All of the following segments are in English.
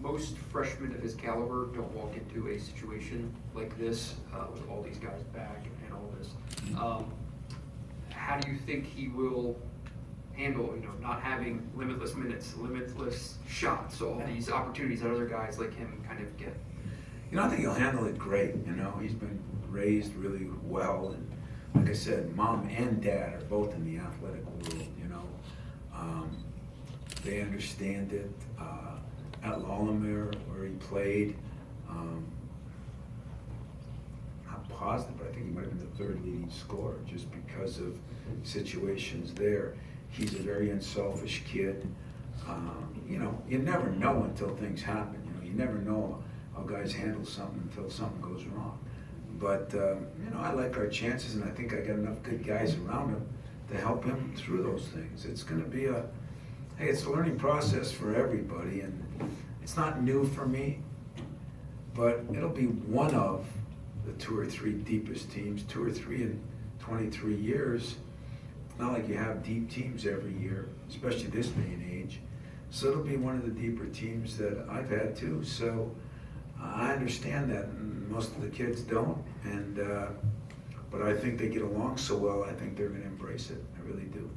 Most freshmen of his caliber don't walk into a situation like this with all these guys back and all this. How do you think he will handle, not having limitless minutes, limitless shots, all these opportunities that other guys like him kind of get? I think he'll handle it great. He's been raised really well, and like I said, mom and dad are both in the athletic world. They understand it. At Lawlermere, where he played, not positive, but I think he might have been the third leading scorer just because of situations there. He's a very unselfish kid. You never know until things happen. You never know how guys handle something until something goes wrong. But, I like our chances, and I think I got enough good guys around him to help him through those things. It's going to be it's a learning process for everybody, and it's not new for me, but it'll be one of the 2 or 3 deepest teams, 2 or 3 in 23 years. It's not like you have deep teams every year, especially this day and age. So it'll be one of the deeper teams that I've had too. So I understand that, and most of the kids don't. And but I think they get along so well. I think they're going to embrace it. I really do.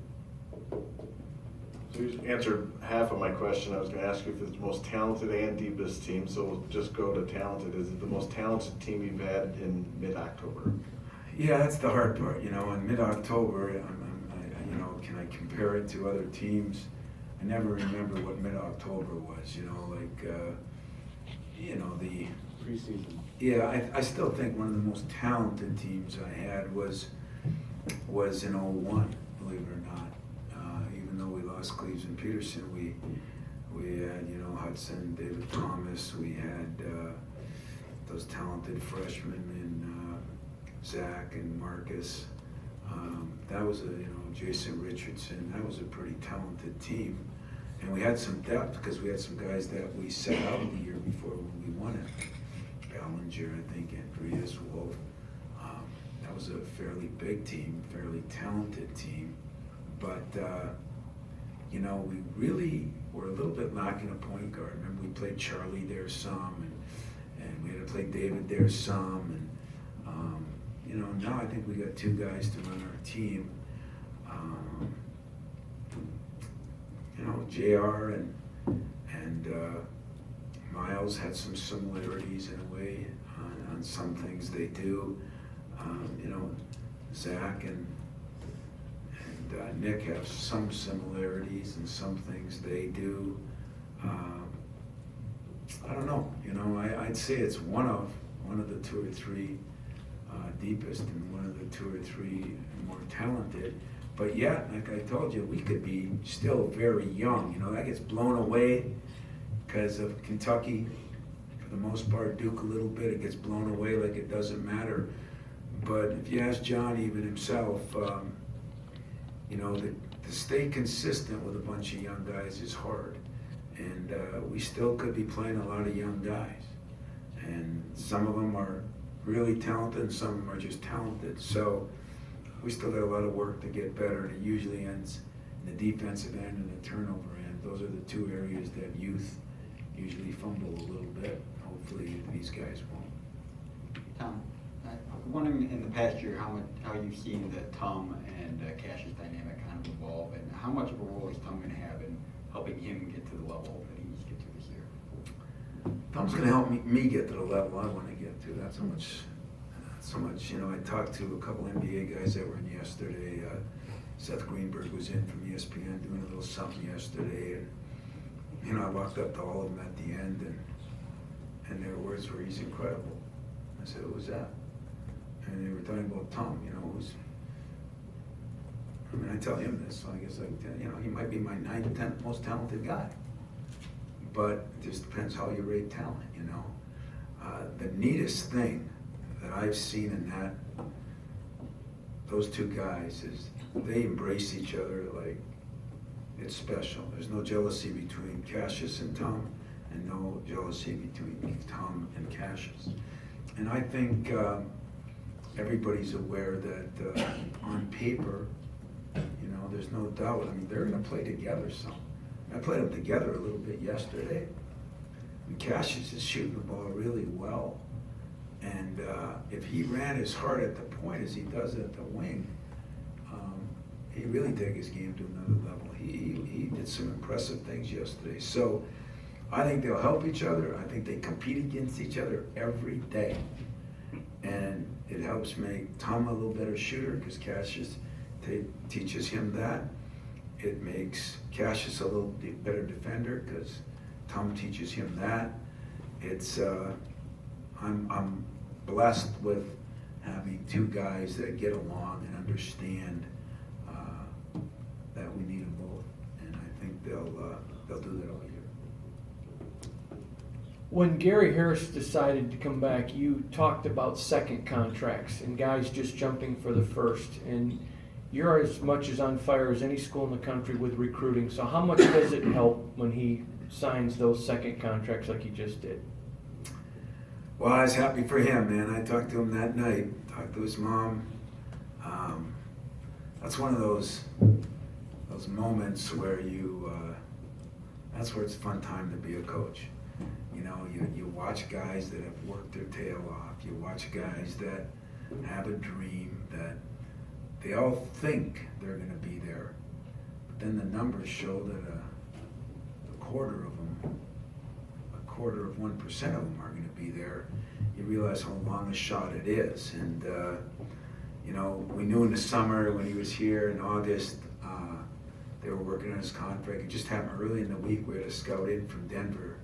So you answered half of my question. I was going to ask you if it's the most talented and deepest team. So we'll just go to talented. Is it the most talented team you've had in mid-October? Yeah, that's the hard part. In mid-October, can I compare it to other teams? I never remember what mid-October was. The Preseason. Yeah, I still think one of the most talented teams I had was in '01, believe it or not. Even though we lost Cleves and Peterson, we had Hudson, David Thomas, we had those talented freshmen in Zach and Marcus. That was Jason Richardson. That was a pretty talented team. And we had some depth because we had some guys that we set out the year before when we won it. Ballinger, I think, Andreas, Wolf. That was a fairly big team, fairly talented team. But, we really were a little bit lacking a point guard. Remember, we played Charlie there some, and we had to play David there some. And, now I think we got 2 guys to run our team. JR and Miles had some similarities in a way on some things they do. Zach and Nick have some similarities in some things they do. I don't know. I'd say it's one of the 2 or 3 deepest and one of the 2 or 3 more talented. But yet, like I told you, we could be still very young. That gets blown away because of Kentucky, for the most part, Duke a little bit. It gets blown away like it doesn't matter. But if you ask John even himself, to stay consistent with a bunch of young guys is hard. And we still could be playing a lot of young guys. And some of them are really talented and some of them are just talented. So we still got a lot of work to get better, and it usually ends in the defensive end and the turnover end. Those are the 2 areas that youth usually fumble a little bit. Hopefully these guys won't. Tom, I'm wondering in the past year how you've seen the Tom and Cassius dynamic kind of evolve, and how much of a role is Tom going to have in helping him get to the level that he needs to get to this year? Tom's going to help me get to the level I want to get to. That's how much. I talked to a couple NBA guys that were in yesterday. Seth Greenberg was in from ESPN doing a little something yesterday, and I walked up to all of them at the end, and their words were, "He's incredible." I said, "Who was that?" And they were talking about Tom. I tell him this, so I guess he might be my 9th, 10th most talented guy. But it just depends how you rate talent. The neatest thing that I've seen in those 2 guys is they embrace each other like it's special. There's no jealousy between Cassius and Tom, and no jealousy between Tom and Cassius. And I think everybody's aware that on paper, there's no doubt. They're going to play together some. I played them together a little bit yesterday, And Cassius is shooting the ball really well. And if he ran as hard at the point as he does at the wing, he'd really take his game to another level. He did some impressive things yesterday. So I think they'll help each other. I think they compete against each other every day. And it helps make Tom a little better shooter because Cassius teaches him that. It makes Cassius a little better defender because Tom teaches him that. It's I'm blessed with having two guys that get along and understand that we need them both, and I think they'll do that all year. When Gary Harris decided to come back, you talked about second contracts and guys just jumping for the first. And you're as much as on fire as any school in the country with recruiting. So how much does it help when he signs those second contracts like he just did? Well, I was happy for him, man. I talked to him that night, talked to his mom. That's one of those moments where that's where it's a fun time to be a coach. You know, you watch guys that have worked their tail off. You watch guys that have a dream, that they all think they're going to be there. But then the numbers show that a quarter of 1% of them are going to be there. You realize how long a shot it is. And, you know, we knew in the summer when he was here in August, they were working on his contract. It just happened early in the week. We had a scout in from Denver.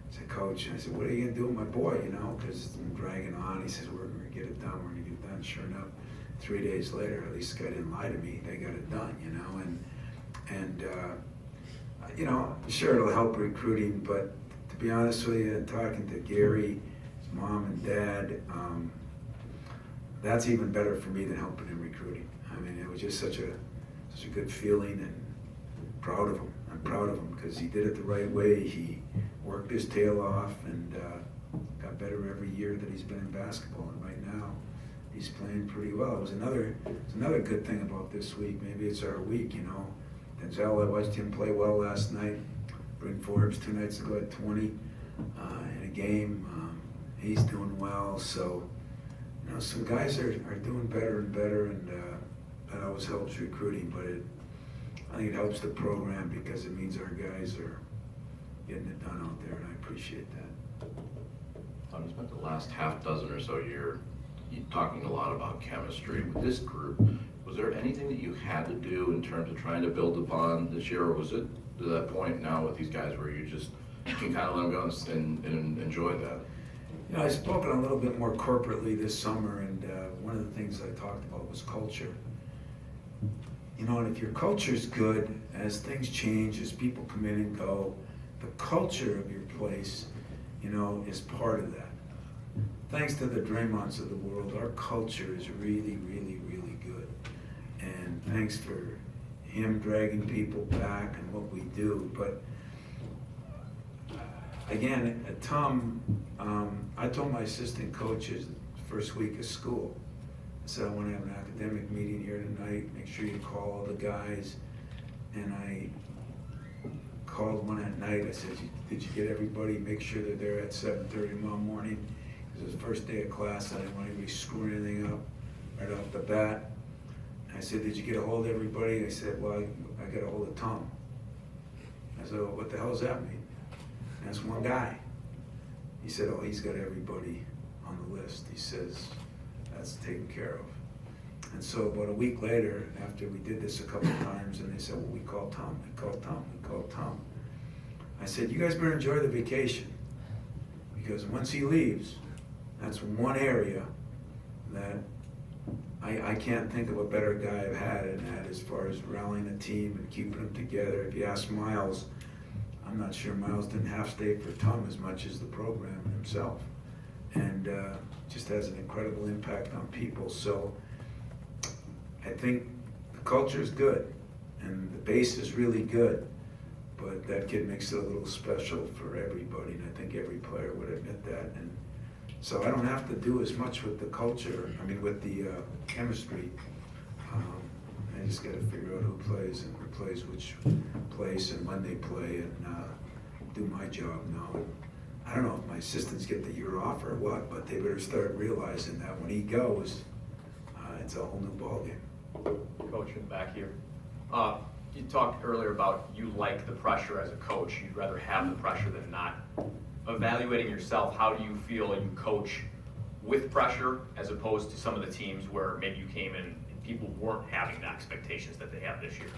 I said, Coach, and I said, what are you going to do with my boy, you know, because it's been dragging on. He says, we're going to get it done. We're going to get it done. Sure enough, 3 days later, at least this guy didn't lie to me. They got it done, you know. And you know, sure, it'll help recruiting, but to be honest with you, talking to Gary, his mom and dad, that's even better for me than helping in recruiting. I mean, it was just such a good feeling, and proud of him. I'm proud of him because he did it the right way. He worked his tail off and got better every year that he's been in basketball. And right now, he's playing pretty well. It was another good thing about this week. Maybe it's our week, you know. Denzel, I watched him play well last night. Bryn Forbes 2 nights ago at 20 in a game. He's doing well. So, you know, some guys are doing better and better, and that always helps recruiting. But I think it helps the program because it means our guys are getting it done out there, and I appreciate that. Tom, you spent the last half dozen or so year talking a lot about chemistry with this group. Was there anything that you had to do in terms of trying to build upon this year, or was it to that point now with these guys where you can kind of let them go and enjoy that? You know, I've spoken a little bit more corporately this summer, and one of the things I talked about was culture. You know, and if your culture's good, as things change, as people come in and go, the culture of your place, you know, is part of that. Thanks to the Draymonds of the world, our culture is really, really, really good. And thanks for him dragging people back and what we do. But again, at Tom, I told my assistant coaches the first week of school, I said, I want to have an academic meeting here tonight. Make sure you call all the guys. And I called one at night. I said, did you get everybody? Make sure they're there at 7:30 tomorrow morning. It was the first day of class. I didn't want anybody screwing anything up right off the bat. I said, did you get a hold of everybody? I said, well, I got a hold of Tom. I said, well, what the hell does that mean? And that's one guy. He said, oh, he's got everybody on the list. He says, that's taken care of. And so about a week later, after we did this a couple of times, and they said, well, we called Tom, we called Tom, we called Tom. I said, you guys better enjoy the vacation, because once he leaves, that's one area that I can't think of a better guy I've had in that, as far as rallying the team and keeping them together. If you ask Miles, I'm not sure Miles didn't half stay for Tom as much as the program himself. And just has an incredible impact on people. So I think the culture is good and the base is really good, but that kid makes it a little special for everybody, and I think every player would admit that. And so I don't have to do as much with the culture, with the chemistry. I just got to figure out who plays and who plays which place and when they play, and do my job now. And I don't know if my assistants get the year off or what, but they better start realizing that when he goes, it's a whole new ballgame. Coach in the back here. You talked earlier about you like the pressure as a coach. You'd rather have the pressure than not. Evaluating yourself, how do you feel you coach with pressure as opposed to some of the teams where maybe you came in and people weren't having the expectations that they have this year?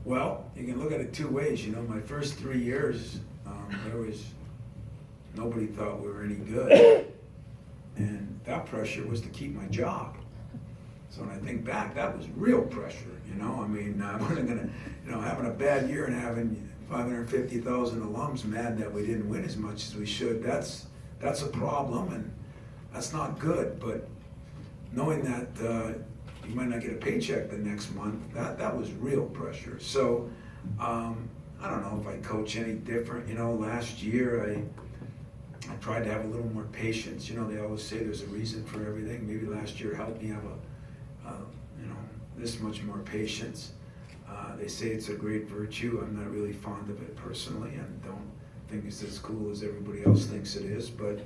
Well, you can look at it two ways. You know, my first 3 years, nobody thought we were any good. And that pressure was to keep my job. So when I think back, that was real pressure, you know? I mean, I wasn't gonna, having a bad year and having 550,000 alums mad that we didn't win as much as we should, that's a problem, and that's not good. But knowing that you might not get a paycheck the next month, that was real pressure. So I don't know if I coach any different. Last year I tried to have a little more patience. They always say there's a reason for everything. Maybe last year helped me have this much more patience. They say it's a great virtue. I'm not really fond of it personally, and don't think it's as cool as everybody else thinks it is. But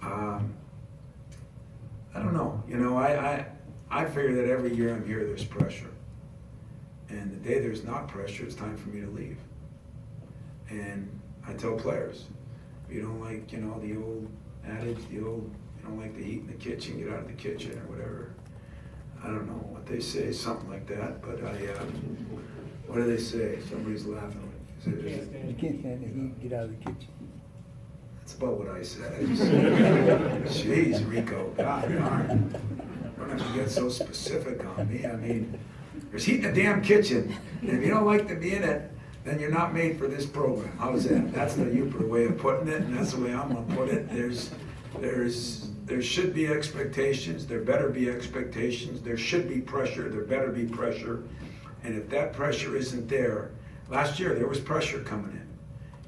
I don't know. I figure that every year I'm here, there's pressure. And the day there's not pressure, it's time for me to leave. And I tell players, if you don't like, the old adage, you don't like the heat in the kitchen, get out of the kitchen or whatever. I don't know what they say, something like that, but what do they say? Somebody's laughing. You can't stand the heat, get out of the kitchen. That's about what I said. Jeez, Rico, God darn. Don't have to get so specific on me. I mean, there's heat in the damn kitchen, and if you don't like to be in it, then you're not made for this program. How's that? That's the Uper way of putting it, and that's the way I'm gonna put it. There should be expectations, there better be expectations, there should be pressure, there better be pressure. And if that pressure isn't there, last year there was pressure coming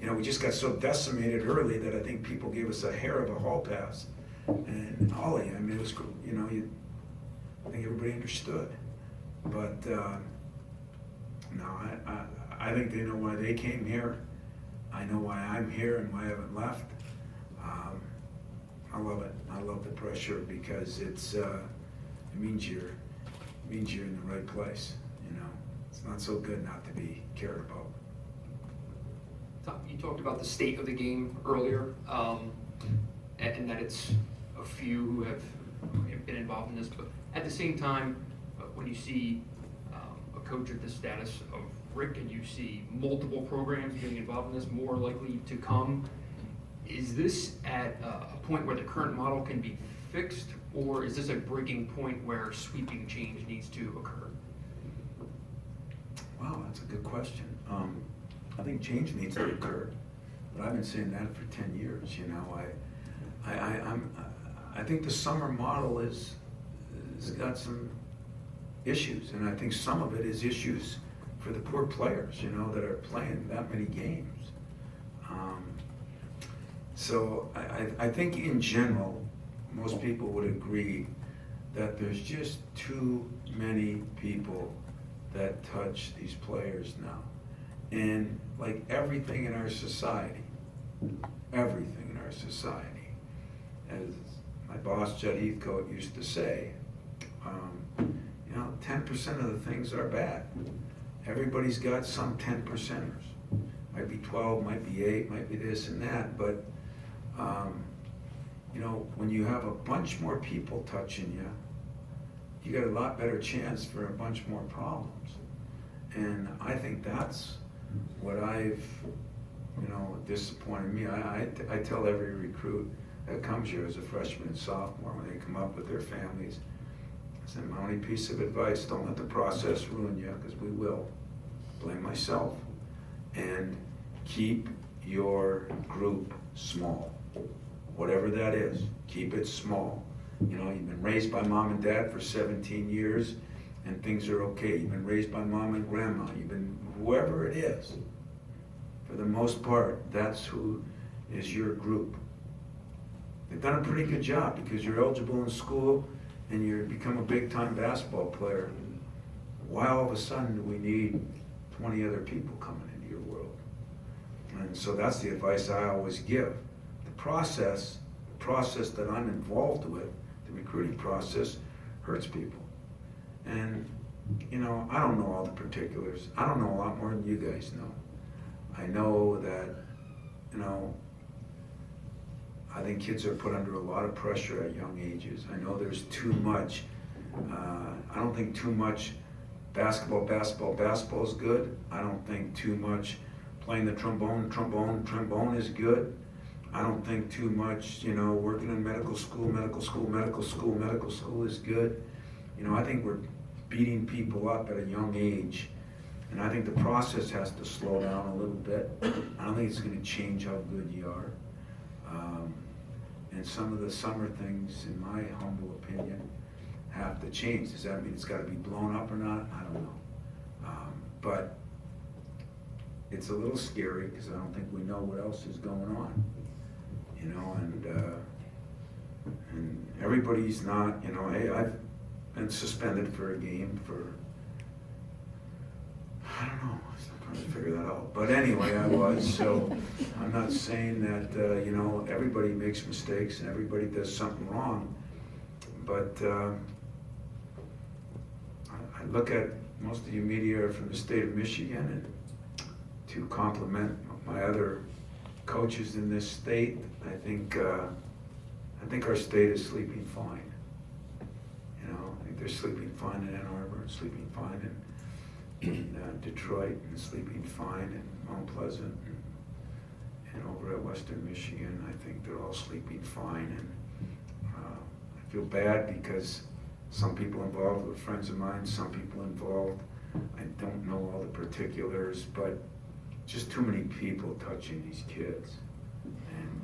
in. We just got so decimated early that I think people gave us a hair of a hall pass. And Ollie, I mean, it was, I think everybody understood. But no, I think they know why they came here. I know why I'm here and why I haven't left. I love it. I love the pressure because it means you're in the right place. It's not so good not to be cared about. Tom, you talked about the state of the game earlier, and that it's a few who have been involved in this, but at the same time, when you see a coach at the status of Rick and you see multiple programs getting involved in this, more likely to come, is this at a point where the current model can be fixed, or is this a breaking point where sweeping change needs to occur? Wow, that's a good question. I think change needs to occur, but I've been saying that for 10 years. I think the summer model has got some issues, and I think some of it is issues for the poor players, that are playing that many games. So I think in general, most people would agree that there's just too many people that touch these players now. And like everything in our society, as my boss Judd Heathcote used to say, 10% of the things are bad. Everybody's got some 10%ers. Might be 12, might be 8, might be this and that, but when you have a bunch more people touching you, you got a lot better chance for a bunch more problems. And I think that's what disappointed me. I tell every recruit that comes here as a freshman and sophomore when they come up with their families, I say, my only piece of advice, don't let the process ruin you, because we will. Blame myself. And keep your group small. Whatever that is, keep it small. You've been raised by mom and dad for 17 years and things are okay. You've been raised by mom and grandma. You've been whoever it is. For the most part, that's who is your group. They've done a pretty good job because you're eligible in school and you become a big-time basketball player. Why all of a sudden do we need 20 other people coming into your world? And so that's the advice I always give. The process that I'm involved with, the recruiting process, hurts people. And, you know, I don't know all the particulars. I don't know a lot more than you guys know. I know that, you know, I think kids are put under a lot of pressure at young ages. I know there's too much. I don't think too much basketball is good. I don't think too much playing the trombone is good. I don't think too much, you know, working in medical school is good. You know, I think we're beating people up at a young age, and I think the process has to slow down a little bit. I don't think it's going to change how good you are. And some of the summer things, in my humble opinion, have to change. Does that mean it's got to be blown up or not? I don't know. But it's a little scary because I don't think we know what else is going on. You know, and everybody's not, you know, hey, I've been suspended for a game for, I don't know, I'm still trying to figure that out. But anyway, I was, so I'm not saying that, you know, everybody makes mistakes and everybody does something wrong. But I look at most of you media are from the state of Michigan, and to compliment my other coaches in this state, I think our state is sleeping fine. You know, I think they're sleeping fine in Ann Arbor, and sleeping fine in Detroit, and sleeping fine in Mount Pleasant, and over at Western Michigan. I think they're all sleeping fine, and I feel bad because some people involved were friends of mine, some people involved, I don't know all the particulars, but just too many people touching these kids, and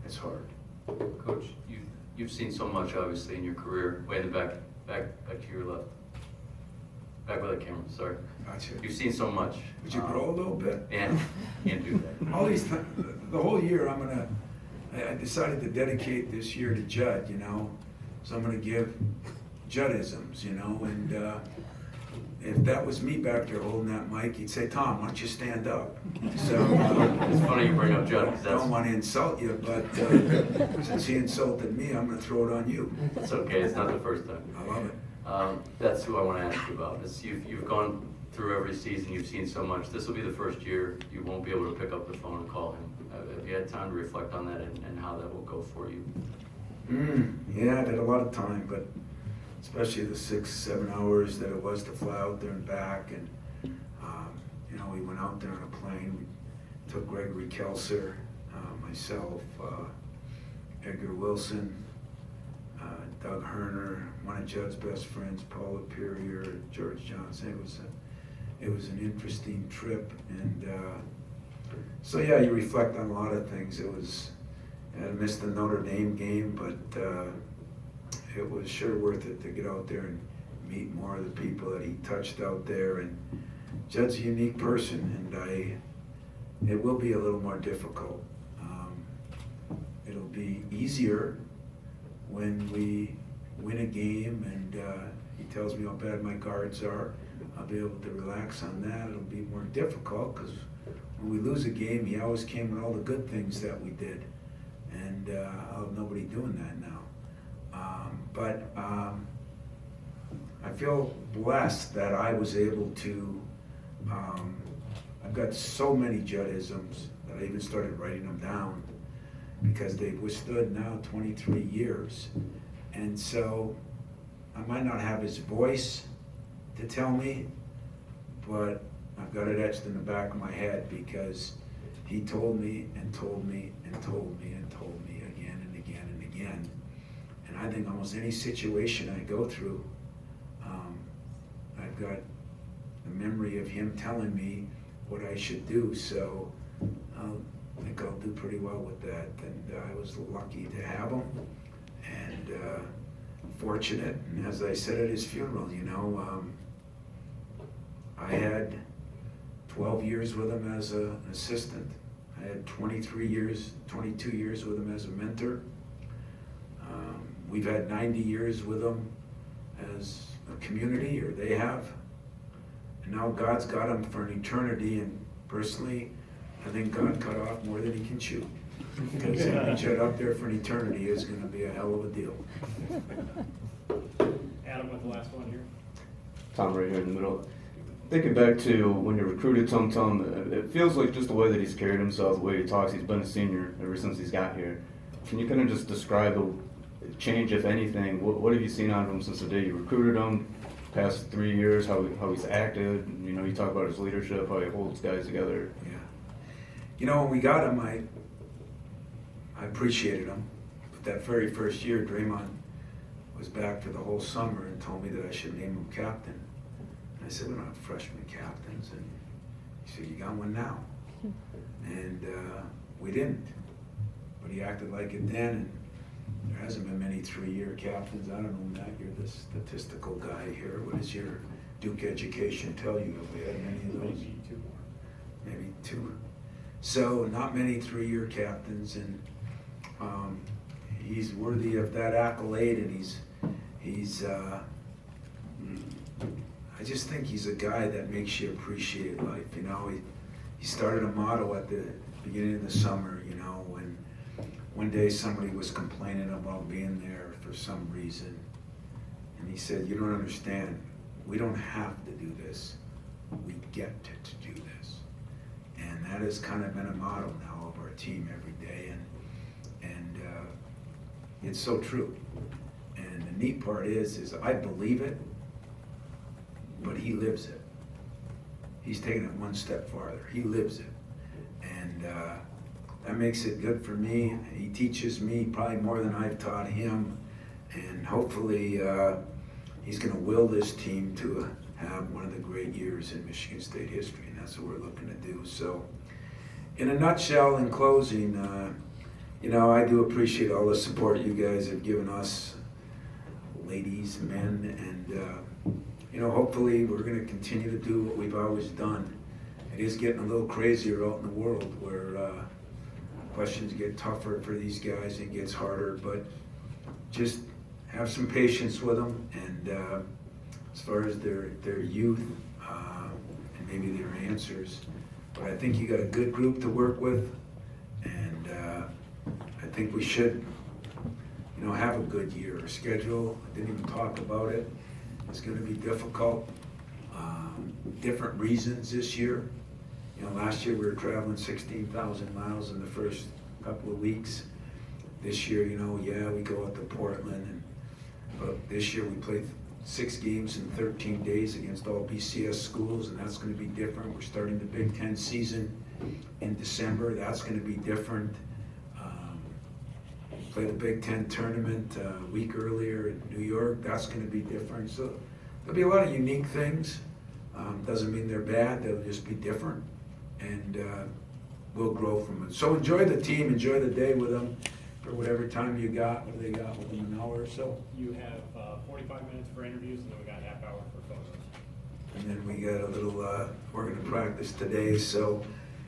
it's hard. Coach, you've seen so much obviously in your career. Way in the back to your left. Back with the camera, sorry. Gotcha. You've seen so much. Would you grow a little bit? And can't do that. All these, the whole year, I decided to dedicate this year to Judd, you know, so I'm gonna give Juddisms, you know, and if that was me back there holding that mic, he'd say, Tom, why don't you stand up? So, It's funny you bring up Judd, because I don't want to insult you, but since he insulted me, I'm gonna throw it on you. that's okay, it's not the first time. I love it. That's who I want to ask you about. You've gone through every season, you've seen so much. This will be the first year you won't be able to pick up the phone and call him. Have you had time to reflect on that and how that will go for you? Yeah, I've had a lot of time, but especially the 6-7 hours that it was to fly out there and back, and you know, we went out there on a plane. We took Gregory Kelser, myself, Edgar Wilson, Doug Herner, one of Judd's best friends, Paula Perrier, George Johnson. It was an interesting trip, and so yeah, you reflect on a lot of things. I missed the Notre Dame game, but it was sure worth it to get out there and meet more of the people that he touched out there. And Judd's a unique person, and it will be a little more difficult. It'll be easier when we win a game and he tells me how bad my guards are. I'll be able to relax on that. It'll be more difficult because when we lose a game, he always came with all the good things that we did. And I'll have nobody doing that now. But I feel blessed that I was able to, I've got so many Juddisms that I even started writing them down because they've withstood now 23 years. And so I might not have his voice to tell me, but I've got it etched in the back of my head because he told me and told me and told me and told me again and again and again. And I think almost any situation I go through, I've got the memory of him telling me what I should do. So I think I'll do pretty well with that. And I was lucky to have him, and fortunate. And as I said at his funeral, you know, I had 12 years with him as an assistant. I had 22 years with him as a mentor. We've had 90 years with him as a community, or they have. And now God's got him for an eternity, and personally, I think God cut off more than he can chew. Because having Judd up there for an eternity is gonna be a hell of a deal. Adam with the last one here. Tom right here in the middle. Thinking back to when you recruited Tum Tum, it feels like just the way that he's carried himself, the way he talks, he's been a senior ever since he's got here. Can you kind of just describe the change, if anything? What have you seen out of him since the day you recruited him, past 3 years, how he's acted? You know, you talk about his leadership, how he holds guys together. Yeah. You know, when we got him, I appreciated him. But that very first year, Draymond was back for the whole summer and told me that I should name him captain. And I said, we don't have freshman captains. And he said, you got one now. And we didn't. But he acted like it then. And there hasn't been many 3-year captains. I don't know, Matt, you're the statistical guy here. What does your Duke education tell you? Have we had many of those? Maybe 2 more. Maybe 2. So not many 3-year captains, and he's worthy of that accolade. And he's I just think he's a guy that makes you appreciate life. You know, he started a motto at the beginning of the summer. You know, when one day somebody was complaining about being there for some reason, and he said, "You don't understand. We don't have to do this. We get to do this." And that has kind of been a motto now of our team every day, and it's so true. And the neat part is I believe it, but he lives it. He's taking it one step farther. He lives it, and that makes it good for me. He teaches me probably more than I've taught him, and hopefully he's going to will this team to have one of the great years in Michigan State history, and that's what we're looking to do. So, in a nutshell, in closing, you know, I do appreciate all the support you guys have given us, ladies, men, and you know, hopefully we're going to continue to do what we've always done. It is getting a little crazier out in the world where questions get tougher for these guys. It gets harder, but just have some patience with them, and as far as their youth and maybe their answers. But I think you got a good group to work with, and I think we should, you know, have a good year. Our schedule, I didn't even talk about it. It's going to be difficult. Different reasons this year. You know, last year we were traveling 16,000 miles in the first couple of weeks. This year, you know, yeah, we go up to Portland, but this year we played 6 games in 13 days against all BCS schools, and that's going to be different. We're starting the Big Ten season in December. That's going to be different. Play the Big Ten tournament a week earlier in New York. That's going to be different. So there'll be a lot of unique things. Doesn't mean they're bad. They'll just be different, and we'll grow from it. So enjoy the team. Enjoy the day with them for whatever time you got. What do they got? Within an hour or so. You have 45 minutes for interviews, and then we got half hour for photos. And then we got a little. We're going to practice today, so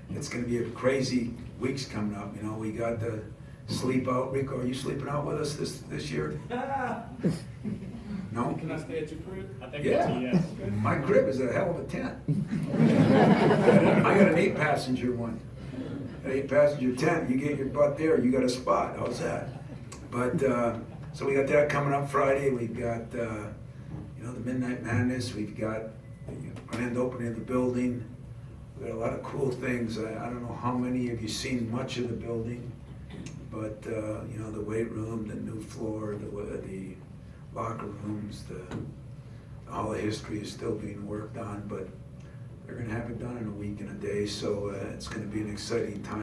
it's going to be a crazy weeks coming up. You know, we got the sleep out. Rico, are you sleeping out with us this year? No? Can I stay at your crib? I think Yeah. that's a yes. My crib is a hell of a tent. I got an 8-passenger one. An 8-passenger tent. You get your butt there, you got a spot. How's that? But so we got that coming up Friday. We've got you know, the Midnight Madness. We've got the grand opening of the building. We've got a lot of cool things. I don't know how many of you seen much of the building, but you know, the weight room, the new floor, the locker rooms, the Hall of History is still being worked on, but they're going to have it done in a week and a day, so it's going to be an exciting time.